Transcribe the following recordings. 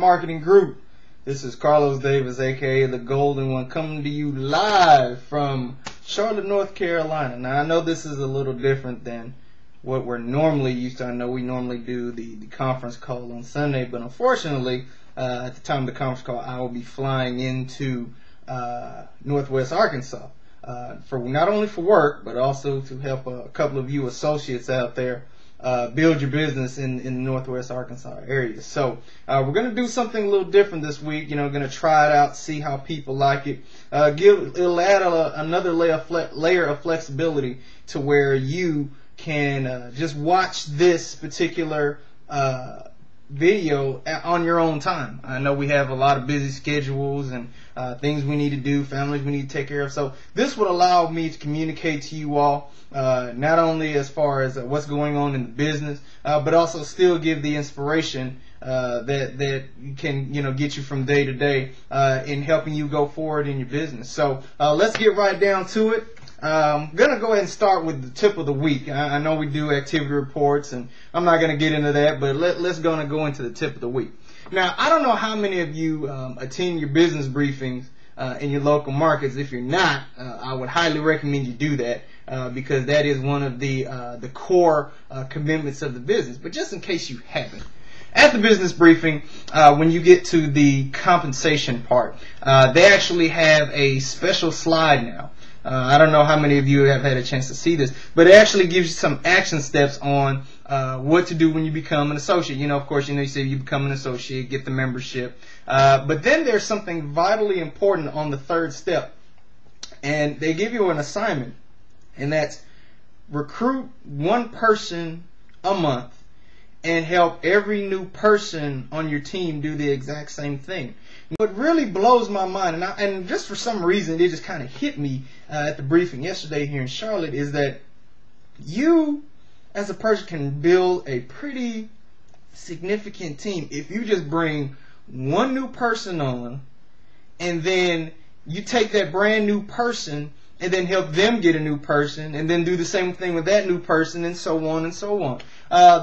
Marketing Group. This is Carlos Davis, aka the Golden One, coming to you live from Charlotte, North Carolina. Now, I know this is a little different than what we're normally used to. I know we normally do the conference call on Sunday, but unfortunately, at the time of the conference call, I will be flying into Northwest Arkansas for not only for work, but also to help a couple of you associates out there build your business in the Northwest Arkansas area. So we're going to do something a little different this week. We're going to try it out, see how people like it. It'll add another layer of flexibility to where you can just watch this particular video on your own time. I know we have a lot of busy schedules and things we need to do, families we need to take care of. So this would allow me to communicate to you all, not only as far as what's going on in the business, but also still give the inspiration that can get you from day to day in helping you go forward in your business. So let's get right down to it. I'm going to go ahead and start with the tip of the week. I know we do activity reports, and I'm not going to get into that, but let's go into the tip of the week. Now, I don't know how many of you attend your business briefings in your local markets. If you're not, I would highly recommend you do that because that is one of the core commitments of the business. But just in case you haven't, at the business briefing, when you get to the compensation part, they actually have a special slide now. I don't know how many of you have had a chance to see this, but it actually gives you some action steps on what to do when you become an associate. Of course, you say you become an associate, get the membership. But then there's something vitally important on the third step. And they give you an assignment, and that's recruit one person a month and help every new person on your team do the exact same thing. What really blows my mind, and just for some reason it just kind of hit me at the briefing yesterday here in Charlotte, is that you as a person can build a pretty significant team if you just bring one new person on, and then you take that brand new person and then help them get a new person, and then do the same thing with that new person, and so on and so on.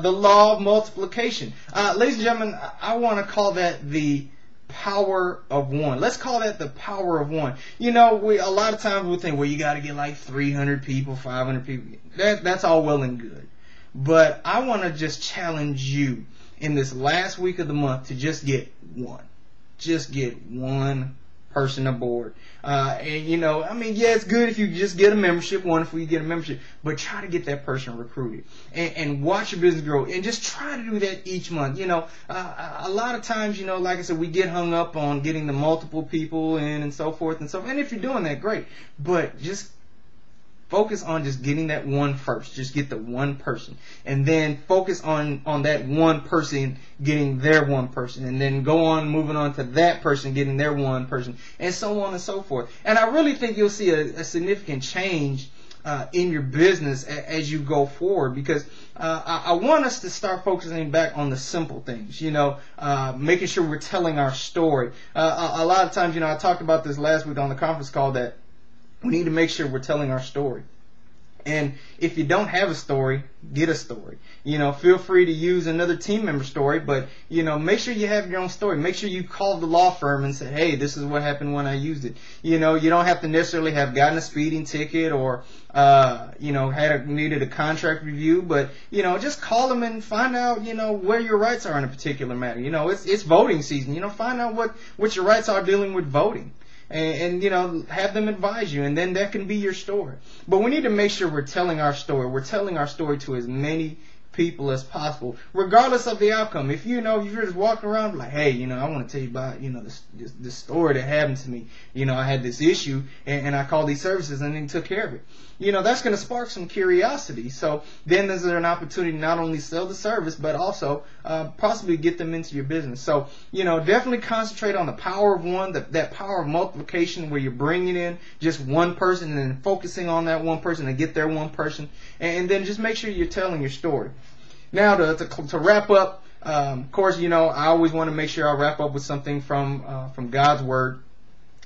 The law of multiplication. Ladies and gentlemen, I want to call that the power of one. Let's call that the power of one. A lot of times we think, well, you got to get like 300 people, 500 people. That's all well and good. But I want to just challenge you in this last week of the month to just get one. Just get one person aboard. It's good if you just get a membership, wonderful you get a membership, but try to get that person recruited and watch your business grow, and just try to do that each month. A lot of times, like I said, we get hung up on getting the multiple people in and so forth and so forth. And if you're doing that, great, but just focus on just getting that one first. Just get the one person. And then focus on that one person getting their one person. And then go on moving on to that person getting their one person. And so on and so forth. And I really think you'll see a significant change in your business as you go forward. Because I want us to start focusing back on the simple things. Making sure we're telling our story. A lot of times, I talked about this last week on the conference call that we need to make sure we're telling our story. And if you don't have a story, get a story. Feel free to use another team member story, but, make sure you have your own story. Make sure you call the law firm and say, hey, this is what happened when I used it. You don't have to necessarily have gotten a speeding ticket or, needed a contract review, but, just call them and find out, where your rights are in a particular matter. It's voting season. Find out what your rights are dealing with voting. And have them advise you, and then that can be your story. But we need to make sure we're telling our story. We're telling our story to as many people as possible, regardless of the outcome. If you're just walking around like, hey, I want to tell you about, this story that happened to me. I had this issue and I called these services and they took care of it. That's going to spark some curiosity. So then there's an opportunity to not only sell the service, but also possibly get them into your business. So, definitely concentrate on the power of one, that power of multiplication where you're bringing in just one person and then focusing on that one person and get their one person. And then just make sure you're telling your story. Now, to wrap up, of course, I always want to make sure I wrap up with something from God's Word.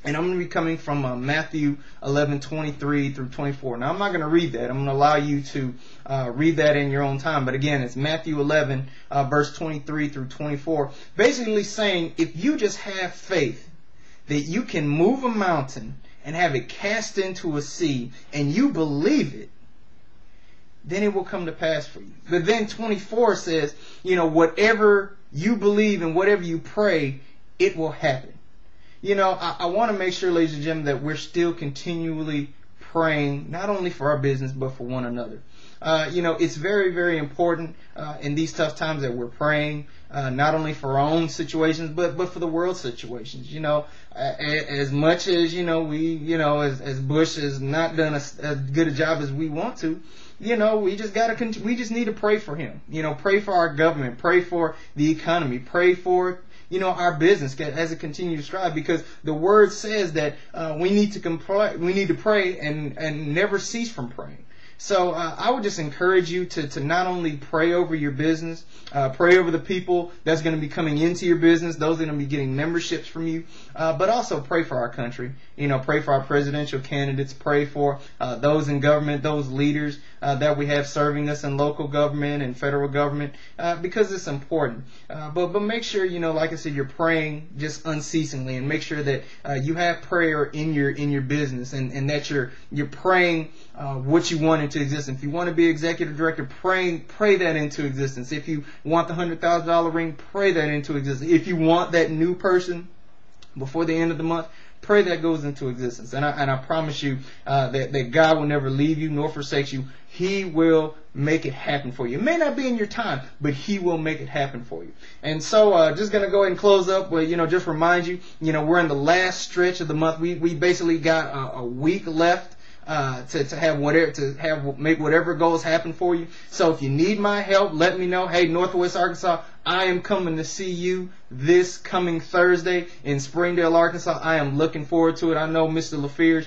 And I'm going to be coming from Matthew 11:23 through 24. Now, I'm not going to read that. I'm going to allow you to read that in your own time. But again, it's Matthew 11, verse 23 through 24. Basically saying, if you just have faith that you can move a mountain and have it cast into a sea, and you believe it, then it will come to pass for you. But then 24 says, whatever you believe and whatever you pray, it will happen. I want to make sure, ladies and gentlemen, that we're still continually praying, not only for our business, but for one another. It's very, very important in these tough times that we're praying, not only for our own situations, but for the world situations. As much as, as Bush has not done as good a job as we want to, we just need to pray for him. Pray for our government, pray for the economy, pray for our business as it continues to strive, because the word says that we need to pray and never cease from praying. So I would just encourage you to not only pray over your business, pray over the people that's going to be coming into your business, those that are going to be getting memberships from you, but also pray for our country. Pray for our presidential candidates, pray for those in government, those leaders that we have serving us in local government and federal government, because it's important. But make sure, like I said, you're praying just unceasingly, and make sure that you have prayer in your business, and that you're praying what you want into existence. If you want to be executive director, pray that into existence. If you want the $100,000 ring, pray that into existence. If you want that new person before the end of the month, pray that goes into existence. And I promise you that God will never leave you nor forsake you. He will make it happen for you. It may not be in your time, but He will make it happen for you. And so just going to go ahead and close up with, just remind you, we're in the last stretch of the month. We basically got a week left to make whatever goals happen for you. So if you need my help, let me know. Hey, Northwest Arkansas, I am coming to see you this coming Thursday in Springdale, Arkansas. I am looking forward to it. I know Mr. LaFears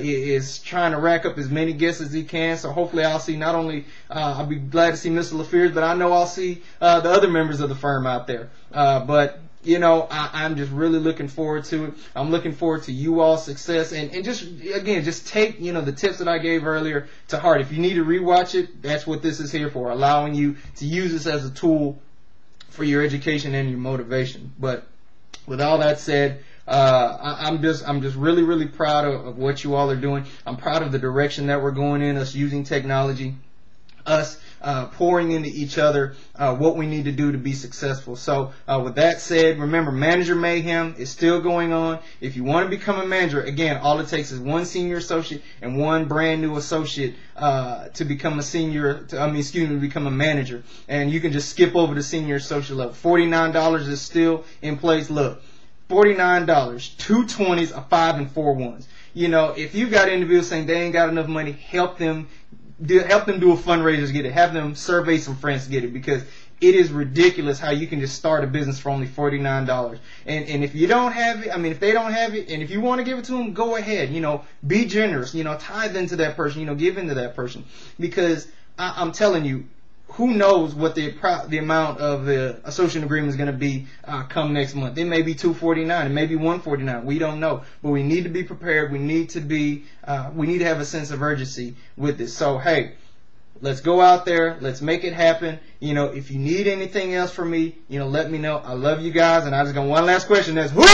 is trying to rack up as many guests as he can. So hopefully I'll see not only, I'll be glad to see Mr. LaFears, but I know I'll see the other members of the firm out there. But I'm just really looking forward to it. I'm looking forward to you all's success, and just take, the tips that I gave earlier to heart. If you need to rewatch it, that's what this is here for, allowing you to use this as a tool for your education and your motivation. But with all that said, I'm just really, really proud of what you all are doing. I'm proud of the direction that we're going in, us using technology, us pouring into each other what we need to do to be successful. So with that said, remember, Manager Mayhem is still going on. If you want to become a manager, again, all it takes is one senior associate and one brand new associate to become to become a manager. And you can just skip over to senior associate level. $49 is still in place. Look, $49, 2 20s, a 5 and 4 ones. If you got individuals saying they ain't got enough money, help them do a fundraiser to get it. Have them survey some friends to get it, because it is ridiculous how you can just start a business for only $49. And if you don't have it, if they don't have it, and if you want to give it to them, go ahead. Be generous. Tithe into that person. Give into that person, because I'm telling you, who knows what the amount of the association agreement is going to be come next month. It may be $249, it may be $149. We don't know, but we need to be prepared. We need to have a sense of urgency with this. So hey, let's go out there. Let's make it happen. If you need anything else from me, let me know. I love you guys, and I just got one last question. That's who?